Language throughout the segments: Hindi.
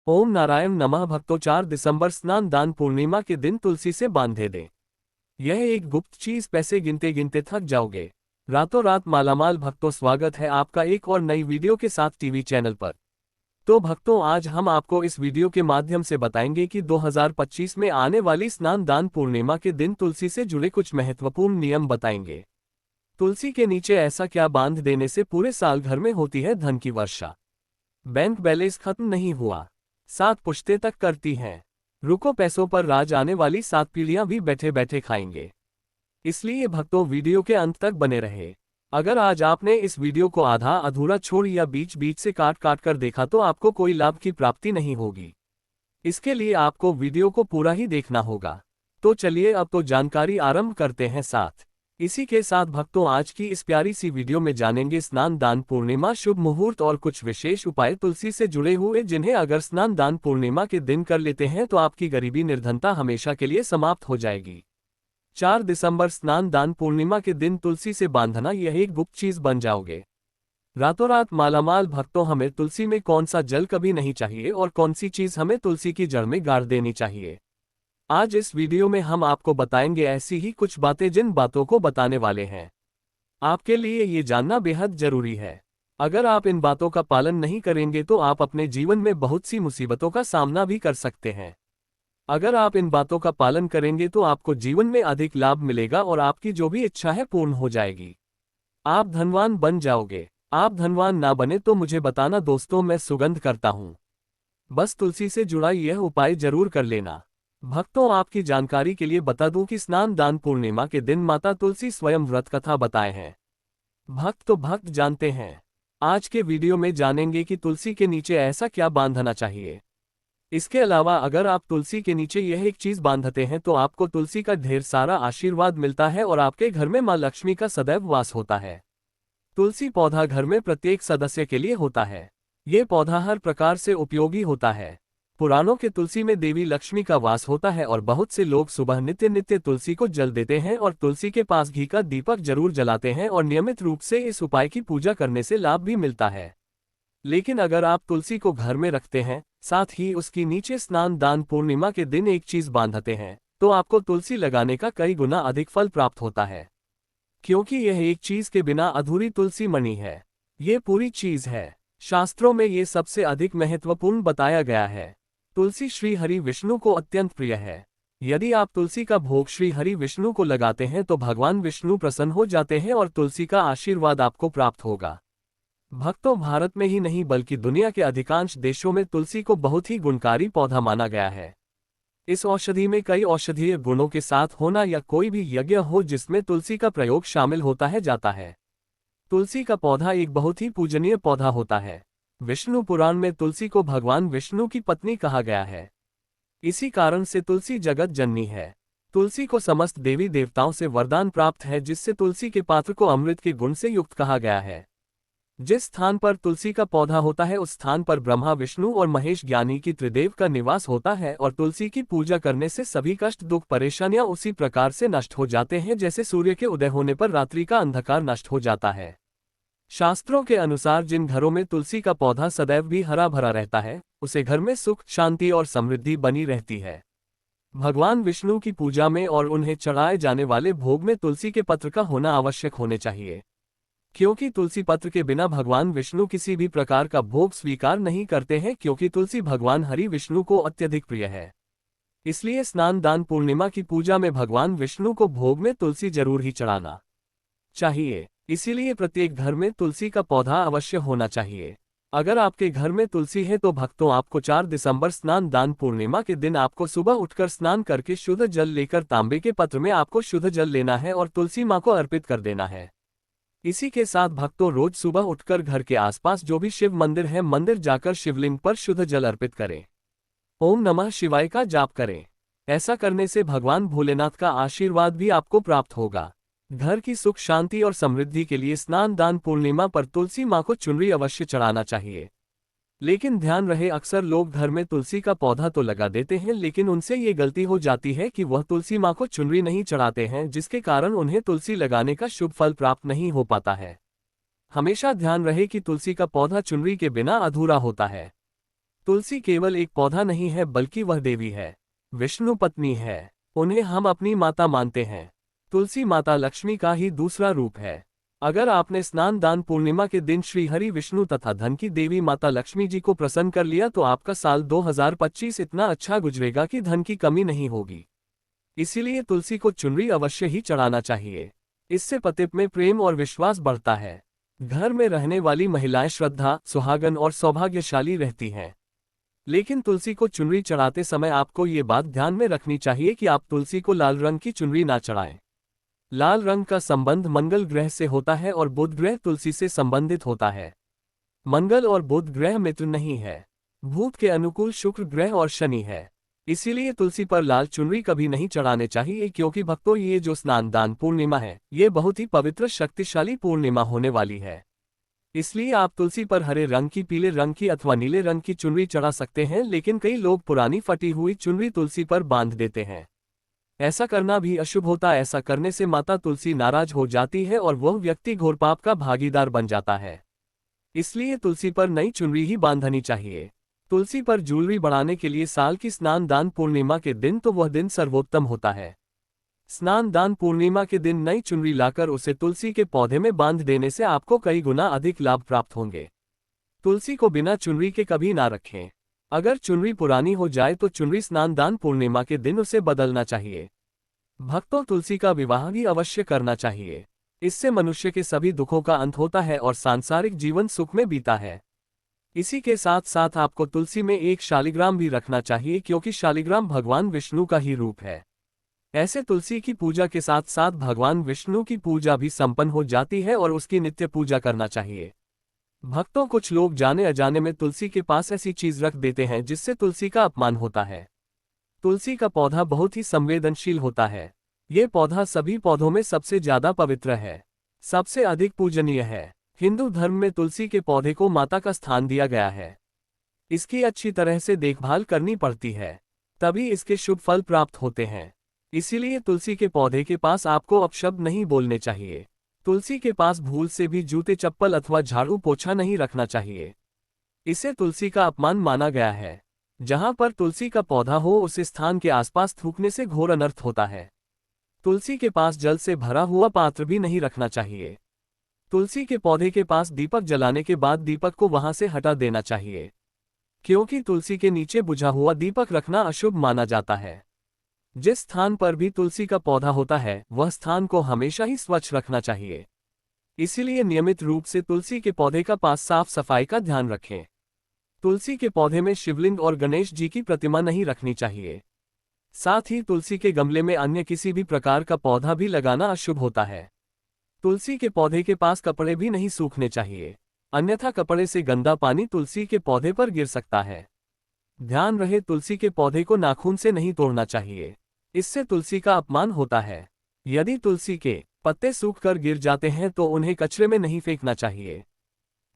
ओम नारायण नमः। भक्तों, 4 दिसंबर स्नान दान पूर्णिमा के दिन तुलसी से बांधे दें। यह एक गुप्त चीज, पैसे गिनते गिनते थक जाओगे, रातों रात मालामाल। भक्तों, स्वागत है आपका एक और नई वीडियो के साथ टीवी चैनल पर। तो भक्तों, आज हम आपको इस वीडियो के माध्यम से बताएंगे कि 2025 में आने वाली स्नान दान पूर्णिमा के दिन तुलसी से जुड़े कुछ महत्वपूर्ण नियम बताएंगे। तुलसी के नीचे ऐसा क्या बांध देने से पूरे साल घर में होती है धन की वर्षा, बैंक बैलेंस खत्म नहीं हुआ, 7 पुश्ते तक करती हैं, रुको पैसों पर राज, आने वाली 7 पीढ़ियां भी बैठे बैठे खाएंगे। इसलिए भक्तों, वीडियो के अंत तक बने रहे। अगर आज आपने इस वीडियो को आधा अधूरा छोड़ या बीच बीच से काट काट कर देखा तो आपको कोई लाभ की प्राप्ति नहीं होगी। इसके लिए आपको वीडियो को पूरा ही देखना होगा। तो चलिए अब तो जानकारी आरंभ करते हैं साथ। इसी के साथ भक्तों, आज की इस प्यारी सी वीडियो में जानेंगे स्नान दान पूर्णिमा शुभ मुहूर्त और कुछ विशेष उपाय तुलसी से जुड़े हुए, जिन्हें अगर स्नान दान पूर्णिमा के दिन कर लेते हैं तो आपकी गरीबी निर्धनता हमेशा के लिए समाप्त हो जाएगी। 4 दिसंबर स्नान दान पूर्णिमा के दिन तुलसी से बांधना, यह एक गुप्त चीज बन जाओगे, रातों रात मालामाल। भक्तों, हमें तुलसी में कौन सा जल कभी नहीं चाहिए और कौन सी चीज हमें तुलसी की जड़ में गाड़ देनी चाहिए। आज इस वीडियो में हम आपको बताएंगे ऐसी ही कुछ बातें, जिन बातों को बताने वाले हैं आपके लिए ये जानना बेहद जरूरी है। अगर आप इन बातों का पालन नहीं करेंगे तो आप अपने जीवन में बहुत सी मुसीबतों का सामना भी कर सकते हैं। अगर आप इन बातों का पालन करेंगे तो आपको जीवन में अधिक लाभ मिलेगा और आपकी जो भी इच्छा है पूर्ण हो जाएगी। आप धनवान बन जाओगे। आप धनवान ना बने तो मुझे बताना दोस्तों, मैं सुगंध करता हूं। बस तुलसी से जुड़ा यह उपाय जरूर कर लेना। भक्तों, आपकी जानकारी के लिए बता दूं कि स्नान दान पूर्णिमा के दिन माता तुलसी स्वयं व्रत कथा बताए हैं। भक्त जानते हैं। आज के वीडियो में जानेंगे कि तुलसी के नीचे ऐसा क्या बांधना चाहिए। इसके अलावा अगर आप तुलसी के नीचे यह एक चीज बांधते हैं तो आपको तुलसी का ढेर सारा आशीर्वाद मिलता है और आपके घर में मां लक्ष्मी का सदैव वास होता है। तुलसी पौधा घर में प्रत्येक सदस्य के लिए होता है। ये पौधा हर प्रकार से उपयोगी होता है। पुराणों के तुलसी में देवी लक्ष्मी का वास होता है और बहुत से लोग सुबह नित्य नित्य तुलसी को जल देते हैं और तुलसी के पास घी का दीपक जरूर जलाते हैं और नियमित रूप से इस उपाय की पूजा करने से लाभ भी मिलता है। लेकिन अगर आप तुलसी को घर में रखते हैं, साथ ही उसकी नीचे स्नान दान पूर्णिमा के दिन एक चीज बांधते हैं, तो आपको तुलसी लगाने का कई गुना अधिक फल प्राप्त होता है। क्योंकि यह एक चीज के बिना अधूरी तुलसी मणि है। ये पूरी चीज है। शास्त्रों में ये सबसे अधिक महत्वपूर्ण बताया गया है। तुलसी श्री हरि विष्णु को अत्यंत प्रिय है। यदि आप तुलसी का भोग श्री हरि विष्णु को लगाते हैं तो भगवान विष्णु प्रसन्न हो जाते हैं और तुलसी का आशीर्वाद आपको प्राप्त होगा। भक्तों, भारत में ही नहीं बल्कि दुनिया के अधिकांश देशों में तुलसी को बहुत ही गुणकारी पौधा माना गया है। इस औषधि में कई औषधीय गुणों के साथ होना या कोई भी यज्ञ हो जिसमें तुलसी का प्रयोग शामिल होता है जाता है। तुलसी का पौधा एक बहुत ही पूजनीय पौधा होता है। विष्णु पुराण में तुलसी को भगवान विष्णु की पत्नी कहा गया है। इसी कारण से तुलसी जगत जननी है। तुलसी को समस्त देवी देवताओं से वरदान प्राप्त है, जिससे तुलसी के पात्र को अमृत के गुण से युक्त कहा गया है। जिस स्थान पर तुलसी का पौधा होता है उस स्थान पर ब्रह्मा विष्णु और महेश ज्ञानी की त्रिदेव का निवास होता है और तुलसी की पूजा करने से सभी कष्ट दुख परेशानियां उसी प्रकार से नष्ट हो जाते हैं जैसे सूर्य के उदय होने पर रात्रि का अंधकार नष्ट हो जाता है। शास्त्रों के अनुसार जिन घरों में तुलसी का पौधा सदैव भी हरा भरा रहता है, उसे घर में सुख शांति और समृद्धि बनी रहती है। भगवान विष्णु की पूजा में और उन्हें चढ़ाए जाने वाले भोग में तुलसी के पत्र का होना आवश्यक होने चाहिए। क्योंकि तुलसी पत्र के बिना भगवान विष्णु किसी भी प्रकार का भोग स्वीकार नहीं करते हैं, क्योंकि तुलसी भगवान हरि विष्णु को अत्यधिक प्रिय है। इसलिए स्नान दान पूर्णिमा की पूजा में भगवान विष्णु को भोग में तुलसी जरूर ही चढ़ाना चाहिए। इसीलिए प्रत्येक घर में तुलसी का पौधा अवश्य होना चाहिए। अगर आपके घर में तुलसी है तो भक्तों, आपको 4 दिसंबर स्नान दान पूर्णिमा के दिन आपको सुबह उठकर स्नान करके शुद्ध जल लेकर तांबे के पत्र में आपको शुद्ध जल लेना है और तुलसी माँ को अर्पित कर देना है। इसी के साथ भक्तों, रोज सुबह उठकर घर के आसपास जो भी शिव मंदिर है, मंदिर जाकर शिवलिंग पर शुद्ध जल अर्पित करें। ओम नमः शिवाय का जाप करें। ऐसा करने से भगवान भोलेनाथ का आशीर्वाद भी आपको प्राप्त होगा। घर की सुख शांति और समृद्धि के लिए स्नान दान पूर्णिमा पर तुलसी माँ को चुनरी अवश्य चढ़ाना चाहिए। लेकिन ध्यान रहे, अक्सर लोग घर में तुलसी का पौधा तो लगा देते हैं, लेकिन उनसे ये गलती हो जाती है कि वह तुलसी माँ को चुनरी नहीं चढ़ाते हैं, जिसके कारण उन्हें तुलसी लगाने का शुभ फल प्राप्त नहीं हो पाता है। हमेशा ध्यान रहे कि तुलसी का पौधा चुनरी के बिना अधूरा होता है। तुलसी केवल एक पौधा नहीं है बल्कि वह देवी है, विष्णु पत्नी है। उन्हें हम अपनी माता मानते हैं। तुलसी माता लक्ष्मी का ही दूसरा रूप है। अगर आपने स्नान दान पूर्णिमा के दिन श्री हरि विष्णु तथा धन की देवी माता लक्ष्मी जी को प्रसन्न कर लिया तो आपका साल 2025 इतना अच्छा गुजरेगा कि धन की कमी नहीं होगी। इसीलिए तुलसी को चुनरी अवश्य ही चढ़ाना चाहिए। इससे पति में प्रेम और विश्वास बढ़ता है। घर में रहने वाली महिलाएं श्रद्धा, सुहागन और सौभाग्यशाली रहती हैं। लेकिन तुलसी को चुनरी चढ़ाते समय आपको ये बात ध्यान में रखनी चाहिए कि आप तुलसी को लाल रंग की चुनरी ना चढ़ाएं। लाल रंग का संबंध मंगल ग्रह से होता है और बुध ग्रह तुलसी से संबंधित होता है। मंगल और बुध ग्रह मित्र नहीं है। भूत के अनुकूल शुक्र ग्रह और शनि है। इसीलिए तुलसी पर लाल चुनरी कभी नहीं चढ़ाने चाहिए, क्योंकि भक्तों ये जो स्नान दान पूर्णिमा है ये बहुत ही पवित्र शक्तिशाली पूर्णिमा होने वाली है। इसलिए आप तुलसी पर हरे रंग की, पीले रंग की अथवा नीले रंग की चुनरी चढ़ा सकते हैं, लेकिन कई लोग पुरानी फटी हुई चुनरी तुलसी पर बांध देते हैं। ऐसा करना भी अशुभ होता है। ऐसा करने से माता तुलसी नाराज हो जाती है और वह व्यक्ति घोर पाप का भागीदार बन जाता है। इसलिए तुलसी पर नई चुनरी ही बांधनी चाहिए। तुलसी पर ज्वेलरी बढ़ाने के लिए साल की स्नान दान पूर्णिमा के दिन तो वह दिन सर्वोत्तम होता है। स्नान दान पूर्णिमा के दिन नई चुनरी लाकर उसे तुलसी के पौधे में बांध देने से आपको कई गुना अधिक लाभ प्राप्त होंगे। तुलसी को बिना चुनरी के कभी ना रखें। अगर चुनरी पुरानी हो जाए तो चुनरी स्नान दान पूर्णिमा के दिन उसे बदलना चाहिए। भक्तों, तुलसी का विवाह भी अवश्य करना चाहिए। इससे मनुष्य के सभी दुखों का अंत होता है और सांसारिक जीवन सुख में बीता है। इसी के साथ साथ आपको तुलसी में एक शालिग्राम भी रखना चाहिए, क्योंकि शालिग्राम भगवान विष्णु का ही रूप है। ऐसे तुलसी की पूजा के साथ साथ भगवान विष्णु की पूजा भी संपन्न हो जाती है और उसकी नित्य पूजा करना चाहिए। भक्तों, कुछ लोग जाने अजाने में तुलसी के पास ऐसी चीज रख देते हैं जिससे तुलसी का अपमान होता है। तुलसी का पौधा बहुत ही संवेदनशील होता है। ये पौधा सभी पौधों में सबसे ज्यादा पवित्र है, सबसे अधिक पूजनीय है। हिंदू धर्म में तुलसी के पौधे को माता का स्थान दिया गया है। इसकी अच्छी तरह से देखभाल करनी पड़ती है, तभी इसके शुभ फल प्राप्त होते हैं। इसीलिए तुलसी के पौधे के पास आपको अपशब्द नहीं बोलने चाहिए। तुलसी के पास भूल से भी जूते, चप्पल अथवा झाड़ू पोछा नहीं रखना चाहिए। इसे तुलसी का अपमान माना गया है। जहां पर तुलसी का पौधा हो उस स्थान के आसपास थूकने से घोर अनर्थ होता है। तुलसी के पास जल से भरा हुआ पात्र भी नहीं रखना चाहिए। तुलसी के पौधे के पास दीपक जलाने के बाद दीपक को वहां से हटा देना चाहिए, क्योंकि तुलसी के नीचे बुझा हुआ दीपक रखना अशुभ माना जाता है। जिस स्थान पर भी तुलसी का पौधा होता है वह स्थान को हमेशा ही स्वच्छ रखना चाहिए। इसीलिए नियमित रूप से तुलसी के पौधे का पास साफ सफाई का ध्यान रखें। तुलसी के पौधे में शिवलिंग और गणेश जी की प्रतिमा नहीं रखनी चाहिए। साथ ही तुलसी के गमले में अन्य किसी भी प्रकार का पौधा भी लगाना अशुभ होता है। तुलसी के पौधे के पास कपड़े भी नहीं सूखने चाहिए, अन्यथा कपड़े से गंदा पानी तुलसी के पौधे पर गिर सकता है। ध्यान रहे, तुलसी के पौधे को नाखून से नहीं तोड़ना चाहिए, इससे तुलसी का अपमान होता है। यदि तुलसी के पत्ते सूखकर गिर जाते हैं तो उन्हें कचरे में नहीं फेंकना चाहिए।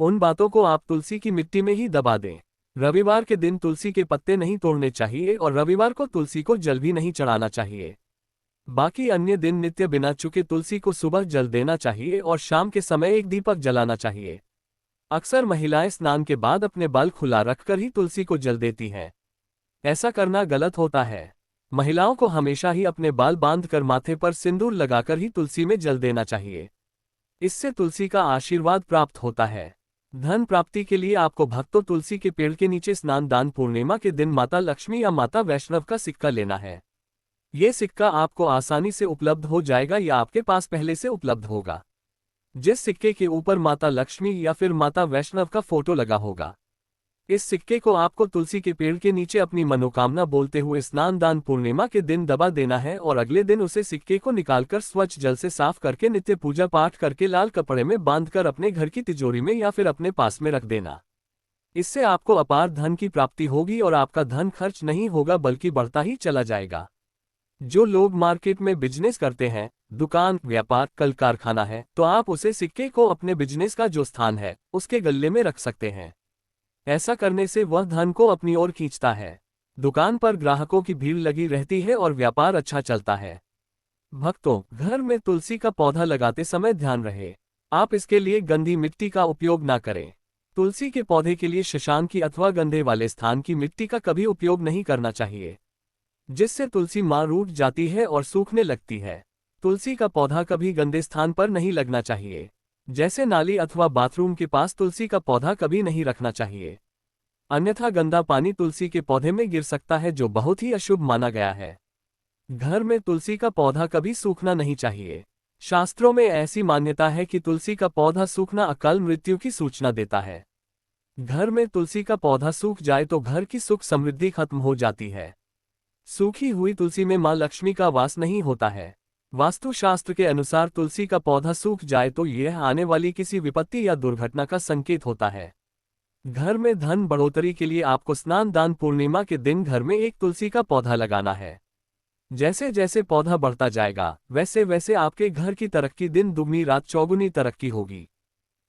उन बातों को आप तुलसी की मिट्टी में ही दबा दें। रविवार के दिन तुलसी के पत्ते नहीं तोड़ने चाहिए और रविवार को तुलसी को जल भी नहीं चढ़ाना चाहिए। बाकी अन्य दिन नित्य बिना चूके तुलसी को सुबह जल देना चाहिए और शाम के समय एक दीपक जलाना चाहिए। अक्सर महिलाएं स्नान के बाद अपने बाल खुला रखकर ही तुलसी को जल देती हैं। ऐसा करना गलत होता है। महिलाओं को हमेशा ही अपने बाल बांधकर माथे पर सिंदूर लगाकर ही तुलसी में जल देना चाहिए। इससे तुलसी का आशीर्वाद प्राप्त होता है। धन प्राप्ति के लिए आपको भक्तों तुलसी के पेड़ के नीचे स्नान दान पूर्णिमा के दिन माता लक्ष्मी या माता वैष्णव का सिक्का लेना है। ये सिक्का आपको आसानी से उपलब्ध हो जाएगा या आपके पास पहले से उपलब्ध होगा। जिस सिक्के के ऊपर माता लक्ष्मी या फिर माता वैष्णव का फोटो लगा होगा, इस सिक्के को आपको तुलसी के पेड़ के नीचे अपनी मनोकामना बोलते हुए स्नान दान पूर्णिमा के दिन दबा देना है और अगले दिन उसे सिक्के को निकालकर स्वच्छ जल से साफ करके नित्य पूजा पाठ करके लाल कपड़े में बांधकर अपने घर की तिजोरी में या फिर अपने पास में रख देना। इससे आपको अपार धन की प्राप्ति होगी और आपका धन खर्च नहीं होगा बल्कि बढ़ता ही चला जाएगा। जो लोग मार्केट में बिजनेस करते हैं, दुकान, व्यापार, कल कारखाना है, तो आप उसे सिक्के को अपने बिजनेस का जो स्थान है उसके गले में रख सकते हैं। ऐसा करने से वह धन को अपनी ओर खींचता है। दुकान पर ग्राहकों की भीड़ लगी रहती है और व्यापार अच्छा चलता है। भक्तों, घर में तुलसी का पौधा लगाते समय ध्यान रहे, आप इसके लिए गंदी मिट्टी का उपयोग ना करें। तुलसी के पौधे के लिए शशांकी अथवा गंधे वाले स्थान की मिट्टी का कभी उपयोग नहीं करना चाहिए, जिससे तुलसी मां रूठ जाती है और सूखने लगती है। तुलसी का पौधा कभी गंदे स्थान पर नहीं लगना चाहिए, जैसे नाली अथवा बाथरूम के पास तुलसी का पौधा कभी नहीं रखना चाहिए, अन्यथा गंदा पानी तुलसी के पौधे में गिर सकता है, जो बहुत ही अशुभ माना गया है। घर में तुलसी का पौधा कभी सूखना नहीं चाहिए। शास्त्रों में ऐसी मान्यता है कि तुलसी का पौधा सूखना अकाल मृत्यु की सूचना देता है। घर में तुलसी का पौधा सूख जाए तो घर की सुख समृद्धि खत्म हो जाती है। सूखी हुई तुलसी में मां लक्ष्मी का वास नहीं होता है। वास्तुशास्त्र के अनुसार तुलसी का पौधा सूख जाए तो यह आने वाली किसी विपत्ति या दुर्घटना का संकेत होता है। घर में धन बढ़ोतरी के लिए आपको स्नान दान पूर्णिमा के दिन घर में एक तुलसी का पौधा लगाना है। जैसे जैसे पौधा बढ़ता जाएगा, वैसे वैसे आपके घर की तरक्की दिन दुगनी रात चौगुनी तरक्की होगी।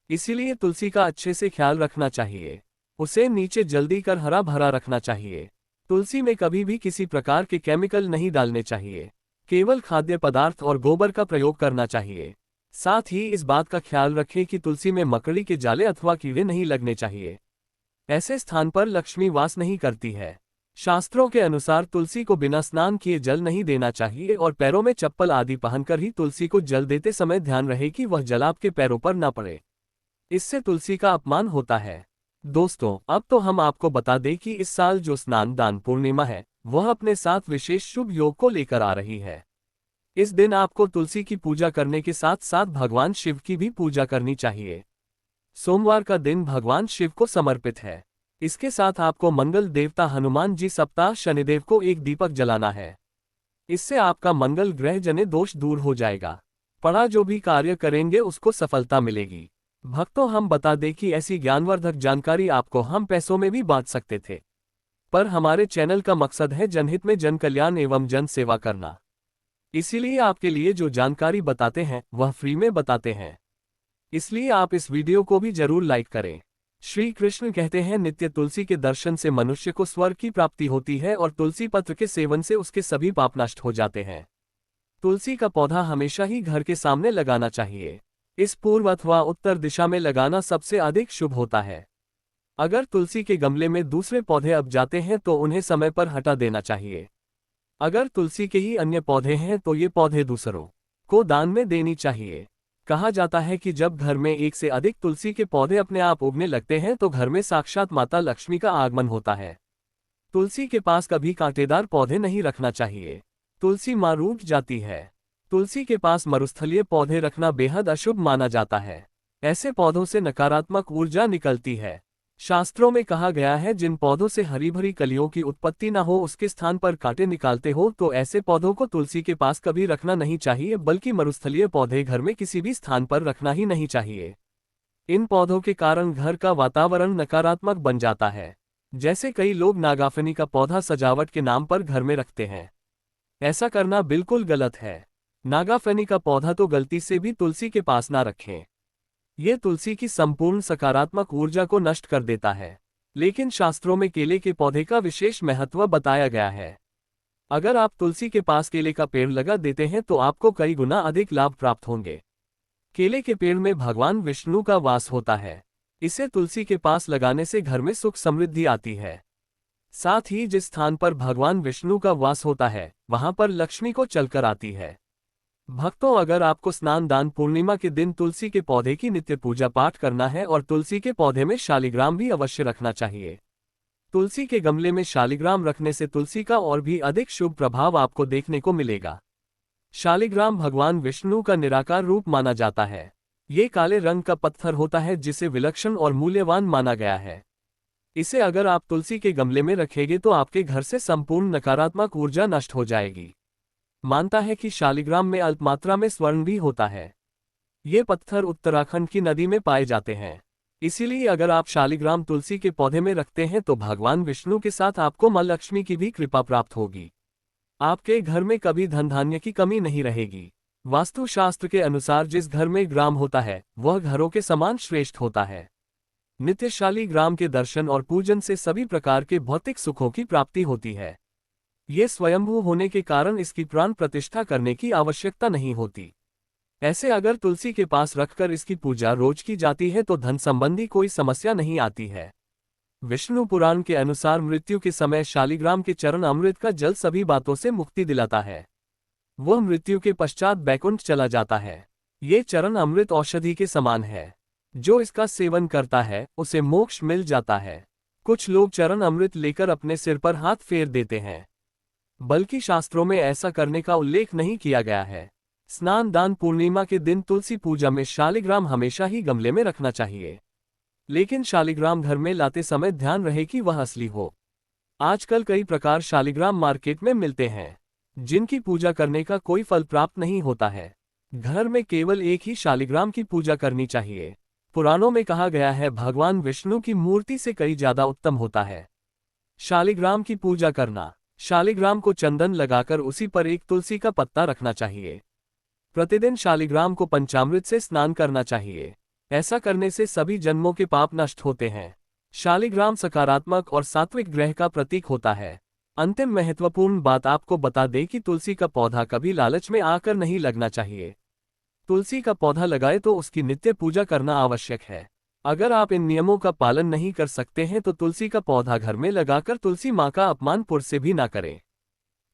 इसीलिए तुलसी का अच्छे से ख्याल रखना चाहिए। उसे नीचे जल्दी कर हरा भरा रखना चाहिए। तुलसी में कभी भी किसी प्रकार के केमिकल नहीं डालने चाहिए। केवल खाद्य पदार्थ और गोबर का प्रयोग करना चाहिए। साथ ही इस बात का ख्याल रखें कि तुलसी में मकड़ी के जाले अथवा कीड़े नहीं लगने चाहिए। ऐसे स्थान पर लक्ष्मी वास नहीं करती है। शास्त्रों के अनुसार तुलसी को बिना स्नान किए जल नहीं देना चाहिए और पैरों में चप्पल आदि पहनकर ही तुलसी को जल देते समय ध्यान रहे कि वह जल आपके पैरों पर न पड़े। इससे तुलसी का अपमान होता है। दोस्तों, अब तो हम आपको बता दें कि इस साल जो स्नान दान पूर्णिमा है, वह अपने साथ विशेष शुभ योग को लेकर आ रही है। इस दिन आपको तुलसी की पूजा करने के साथ साथ भगवान शिव की भी पूजा करनी चाहिए। सोमवार का दिन भगवान शिव को समर्पित है। इसके साथ आपको मंगल देवता हनुमान जी सप्ताह शनिदेव को एक दीपक जलाना है। इससे आपका मंगल ग्रह जनित दोष दूर हो जाएगा। पड़ा जो भी कार्य करेंगे उसको सफलता मिलेगी। भक्तों, हम बता दें कि ऐसी ज्ञानवर्धक जानकारी आपको हम पैसों में भी बांट सकते थे, पर हमारे चैनल का मकसद है जनहित में जन कल्याण एवं जन सेवा करना। इसीलिए आपके लिए जो जानकारी बताते हैं वह फ्री में बताते हैं। इसलिए आप इस वीडियो को भी जरूर लाइक करें। श्री कृष्ण कहते हैं, नित्य तुलसी के दर्शन से मनुष्य को स्वर्ग की प्राप्ति होती है और तुलसी पत्र के सेवन से उसके सभी पाप नष्ट हो जाते हैं। तुलसी का पौधा हमेशा ही घर के सामने लगाना चाहिए। इस पूर्व अथवा उत्तर दिशा में लगाना सबसे अधिक शुभ होता है। अगर तुलसी के गमले में दूसरे पौधे अब जाते हैं तो उन्हें समय पर हटा देना चाहिए। अगर तुलसी के ही अन्य पौधे हैं तो ये पौधे दूसरों को दान में देनी चाहिए। कहा जाता है कि जब घर में एक से अधिक तुलसी के पौधे अपने आप उगने लगते हैं तो घर में साक्षात माता लक्ष्मी का आगमन होता है। तुलसी के पास कभी कांटेदार पौधे नहीं रखना चाहिए। तुलसी मां रूठ जाती है। तुलसी के पास मरुस्थलीय पौधे रखना बेहद अशुभ माना जाता है। ऐसे पौधों से नकारात्मक ऊर्जा निकलती है। शास्त्रों में कहा गया है, जिन पौधों से हरी भरी कलियों की उत्पत्ति न हो उसके स्थान पर कांटे निकालते हो, तो ऐसे पौधों को तुलसी के पास कभी रखना नहीं चाहिए, बल्कि मरुस्थलीय पौधे घर में किसी भी स्थान पर रखना ही नहीं चाहिए। इन पौधों के कारण घर का वातावरण नकारात्मक बन जाता है। जैसे कई लोग नागाफनी का पौधा सजावट के नाम पर घर में रखते हैं। ऐसा करना बिल्कुल गलत है। नागाफनी का पौधा तो गलती से भी तुलसी के पास ना रखें। यह तुलसी की संपूर्ण सकारात्मक ऊर्जा को नष्ट कर देता है। लेकिन शास्त्रों में केले के पौधे का विशेष महत्व बताया गया है। अगर आप तुलसी के पास केले का पेड़ लगा देते हैं तो आपको कई गुना अधिक लाभ प्राप्त होंगे। केले के पेड़ में भगवान विष्णु का वास होता है। इसे तुलसी के पास लगाने से घर में सुख समृद्धि आती है। साथ ही जिस स्थान पर भगवान विष्णु का वास होता है वहां पर लक्ष्मी को चलकर आती है। भक्तों, अगर आपको स्नान दान पूर्णिमा के दिन तुलसी के पौधे की नित्य पूजा पाठ करना है और तुलसी के पौधे में शालिग्राम भी अवश्य रखना चाहिए। तुलसी के गमले में शालिग्राम रखने से तुलसी का और भी अधिक शुभ प्रभाव आपको देखने को मिलेगा। शालिग्राम भगवान विष्णु का निराकार रूप माना जाता है। ये काले रंग का पत्थर होता है जिसे विलक्षण और मूल्यवान माना गया है। इसे अगर आप तुलसी के गमले में रखेंगे तो आपके घर से संपूर्ण नकारात्मक ऊर्जा नष्ट हो जाएगी। मानता है कि शालिग्राम में अल्प मात्रा में स्वर्ण भी होता है। ये पत्थर उत्तराखंड की नदी में पाए जाते हैं। इसीलिए अगर आप शालिग्राम तुलसी के पौधे में रखते हैं तो भगवान विष्णु के साथ आपको मां लक्ष्मी की भी कृपा प्राप्त होगी। आपके घर में कभी धन धान्य की कमी नहीं रहेगी। वास्तुशास्त्र के अनुसार जिस घर में ग्राम होता है वह घरों के समान श्रेष्ठ होता है। नित्य शालिग्राम के दर्शन और पूजन से सभी प्रकार के भौतिक सुखों की प्राप्ति होती है। ये स्वयंभू होने के कारण इसकी प्राण प्रतिष्ठा करने की आवश्यकता नहीं होती। ऐसे अगर तुलसी के पास रखकर इसकी पूजा रोज की जाती है तो धन संबंधी कोई समस्या नहीं आती है। विष्णु पुराण के अनुसार मृत्यु के समय शालिग्राम के चरण अमृत का जल सभी बातों से मुक्ति दिलाता है। वह मृत्यु के पश्चात बैकुंठ चला जाता है। ये चरण अमृत औषधि के समान है। जो इसका सेवन करता है उसे मोक्ष मिल जाता है। कुछ लोग चरण अमृत लेकर अपने सिर पर हाथ फेर देते हैं, बल्कि शास्त्रों में ऐसा करने का उल्लेख नहीं किया गया है। स्नान दान पूर्णिमा के दिन तुलसी पूजा में शालिग्राम हमेशा ही गमले में रखना चाहिए, लेकिन शालिग्राम घर में लाते समय ध्यान रहे कि वह असली हो। आजकल कई प्रकार शालिग्राम मार्केट में मिलते हैं, जिनकी पूजा करने का कोई फल प्राप्त नहीं होता है। घर में केवल एक ही शालिग्राम की पूजा करनी चाहिए। पुराणों में कहा गया है भगवान विष्णु की मूर्ति से कई ज्यादा उत्तम होता है शालिग्राम की पूजा करना। शालिग्राम को चंदन लगाकर उसी पर एक तुलसी का पत्ता रखना चाहिए। प्रतिदिन शालिग्राम को पंचामृत से स्नान करना चाहिए। ऐसा करने से सभी जन्मों के पाप नष्ट होते हैं। शालिग्राम सकारात्मक और सात्विक ग्रह का प्रतीक होता है। अंतिम महत्वपूर्ण बात आपको बता दें कि तुलसी का पौधा कभी लालच में आकर नहीं लगना चाहिए। तुलसी का पौधा लगाए तो उसकी नित्य पूजा करना आवश्यक है। अगर आप इन नियमों का पालन नहीं कर सकते हैं तो तुलसी का पौधा घर में लगाकर तुलसी माँ का अपमान पुर से भी ना करें।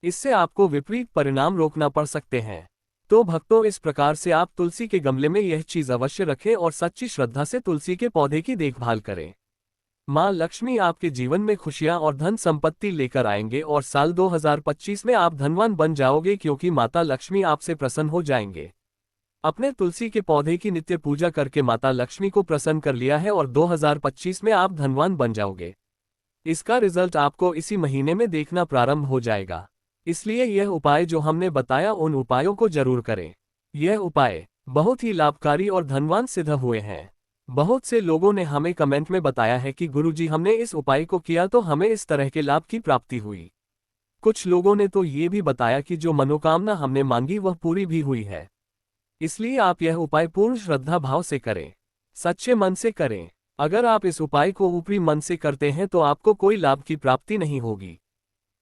इससे आपको विपरीत परिणाम रोकना पड़ सकते हैं। तो भक्तों, इस प्रकार से आप तुलसी के गमले में यह चीज अवश्य रखें और सच्ची श्रद्धा से तुलसी के पौधे की देखभाल करें। माँ लक्ष्मी आपके जीवन में खुशियां और धन संपत्ति लेकर आएंगे और साल 2025 में आप धनवान बन जाओगे, क्योंकि माता लक्ष्मी आपसे प्रसन्न हो जाएंगे। अपने तुलसी के पौधे की नित्य पूजा करके माता लक्ष्मी को प्रसन्न कर लिया है और 2025 में आप धनवान बन जाओगे। इसका रिजल्ट आपको इसी महीने में देखना प्रारंभ हो जाएगा। इसलिए यह उपाय जो हमने बताया, उन उपायों को जरूर करें। यह उपाय बहुत ही लाभकारी और धनवान सिद्ध हुए हैं। बहुत से लोगों ने हमें कमेंट में बताया है कि गुरुजी, हमने इस उपाय को किया तो हमें इस तरह के लाभ की प्राप्ति हुई। कुछ लोगों ने तो ये भी बताया कि जो मनोकामना हमने मांगी वह पूरी भी हुई है। इसलिए आप यह उपाय पूर्ण श्रद्धा भाव से करें, सच्चे मन से करें। अगर आप इस उपाय को ऊपरी मन से करते हैं तो आपको कोई लाभ की प्राप्ति नहीं होगी।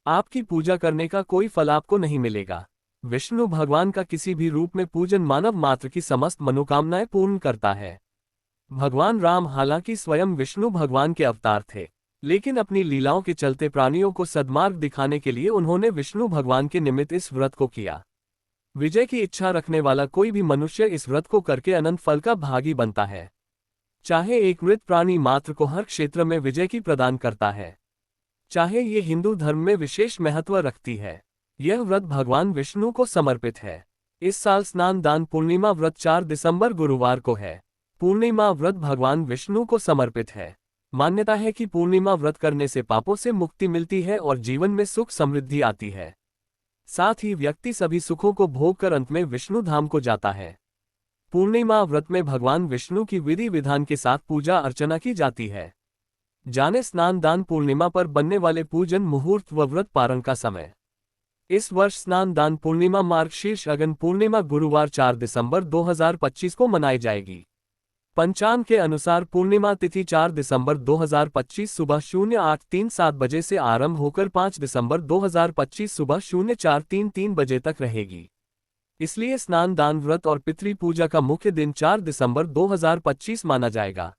आपकी पूजा करने का कोई फल आपको नहीं मिलेगा। विष्णु भगवान का किसी भी रूप में पूजन मानव मात्र की समस्त मनोकामनाएं पूर्ण करता है। भगवान राम हालांकि स्वयं विष्णु भगवान के अवतार थे, लेकिन अपनी लीलाओं के चलते प्राणियों को सद्मार्ग दिखाने के लिए उन्होंने विष्णु भगवान के निमित्त इस व्रत को किया। विजय की इच्छा रखने वाला कोई भी मनुष्य इस व्रत को करके अनंत फल का भागी बनता है। चाहे एक मृत प्राणी मात्र को हर क्षेत्र में विजय की प्रदान करता है, चाहे ये हिंदू धर्म में विशेष महत्व रखती है। यह व्रत भगवान विष्णु को समर्पित है। इस साल स्नान दान पूर्णिमा व्रत 4 दिसंबर गुरुवार को है। पूर्णिमा व्रत भगवान विष्णु को समर्पित है। मान्यता है कि पूर्णिमा व्रत करने से पापों से मुक्ति मिलती है और जीवन में सुख समृद्धि आती है। साथ ही व्यक्ति सभी सुखों को भोग कर अंत में विष्णु धाम को जाता है। पूर्णिमा व्रत में भगवान विष्णु की विधि विधान के साथ पूजा अर्चना की जाती है। जाने स्नान दान पूर्णिमा पर बनने वाले पूजन मुहूर्त व व्रत पारण का समय। इस वर्ष स्नान दान पूर्णिमा मार्गशीर्ष अगन पूर्णिमा गुरुवार 4 दिसंबर 2025 को मनाई जाएगी। पंचांग के अनुसार पूर्णिमा तिथि 4 दिसंबर 2025 सुबह 0837 बजे से आरंभ होकर 5 दिसंबर 2025 सुबह 0433 बजे तक रहेगी। इसलिए स्नान दान व्रत और पितृ पूजा का मुख्य दिन 4 दिसंबर 2025 माना जाएगा।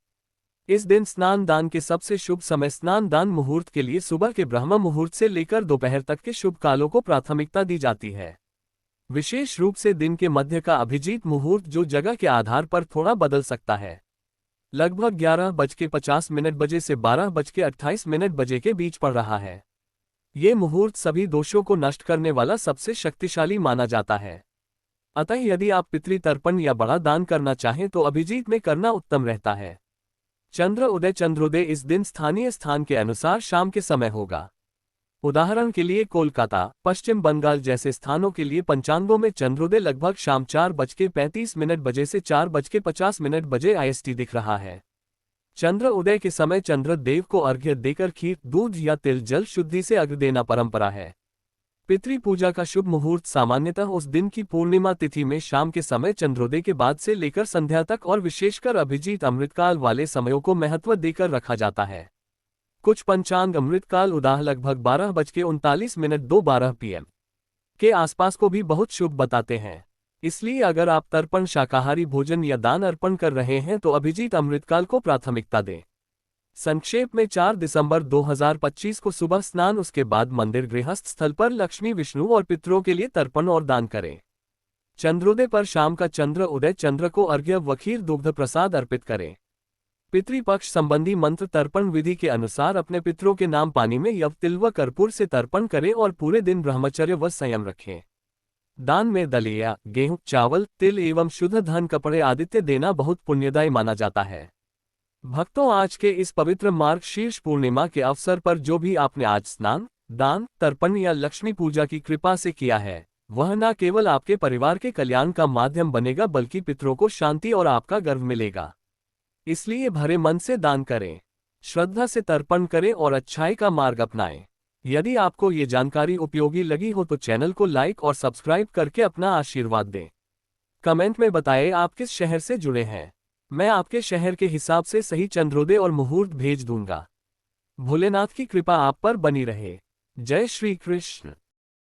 इस दिन स्नान दान के सबसे शुभ समय स्नान दान मुहूर्त के लिए सुबह के ब्रह्म मुहूर्त से लेकर दोपहर तक के शुभ कालों को प्राथमिकता दी जाती है। विशेष रूप से दिन के मध्य का अभिजीत मुहूर्त जो जगह के आधार पर थोड़ा बदल सकता है, लगभग 11:50 बजे से 12:28 बजे के बीच पड़ रहा है। ये मुहूर्त सभी दोषों को नष्ट करने वाला सबसे शक्तिशाली माना जाता है। अतः यदि आप पितृ तर्पण या बड़ा दान करना चाहें तो अभिजीत में करना उत्तम रहता है। चंद्रोदय इस दिन स्थानीय स्थान के अनुसार शाम के समय होगा। उदाहरण के लिए कोलकाता, पश्चिम बंगाल जैसे स्थानों के लिए पंचांगों में चंद्रोदय लगभग शाम 4:35 बजे से 4:50 बजे IST दिख रहा है। चंद्र उदय के समय चंद्र देव को अर्घ्य देकर खीर, दूध या तिल जल शुद्धि से अर्घ्य देना परंपरा है। पितृ पूजा का शुभ मुहूर्त सामान्यतः उस दिन की पूर्णिमा तिथि में शाम के समय चंद्रोदय के बाद से लेकर संध्या तक और विशेषकर अभिजीत अमृतकाल वाले समयों को महत्व देकर रखा जाता है। कुछ पंचांग अमृतकाल उदाह लगभग 12:39 2:12 PM के आसपास को भी बहुत शुभ बताते हैं। इसलिए अगर आप तर्पण शाकाहारी भोजन या दान अर्पण कर रहे हैं तो अभिजीत अमृतकाल को प्राथमिकता दें। संक्षेप में 4 दिसंबर 2025 को सुबह स्नान, उसके बाद मंदिर गृहस्थ स्थल पर लक्ष्मी, विष्णु और पितरों के लिए तर्पण और दान करें। चंद्रोदय पर शाम का चंद्र उदय चंद्र को अर्घ्य व खीर दुग्ध प्रसाद अर्पित करें। पितृपक्ष संबंधी मंत्र तर्पण विधि के अनुसार अपने पितरों के नाम पानी में यव, तिल व कर्पूर से तर्पण करें और पूरे दिन ब्रह्मचर्य व संयम रखें। दान में दलिया, गेहूं, चावल, तिल एवं शुद्ध धन, कपड़े आदित्य देना बहुत पुण्यदायी माना जाता है। भक्तों, आज के इस पवित्र मार्गशीर्ष पूर्णिमा के अवसर पर जो भी आपने आज स्नान, दान, तर्पण या लक्ष्मी पूजा की कृपा से किया है, वह न केवल आपके परिवार के कल्याण का माध्यम बनेगा बल्कि पितरों को शांति और आपका गर्व मिलेगा। इसलिए भरे मन से दान करें, श्रद्धा से तर्पण करें और अच्छाई का मार्ग अपनाएं। यदि आपको ये जानकारी उपयोगी लगी हो तो चैनल को लाइक और सब्सक्राइब करके अपना आशीर्वाद दें। कमेंट में बताएं आप किस शहर से जुड़े हैं, मैं आपके शहर के हिसाब से सही चंद्रोदय और मुहूर्त भेज दूंगा। भोलेनाथ की कृपा आप पर बनी रहे। जय श्री कृष्ण।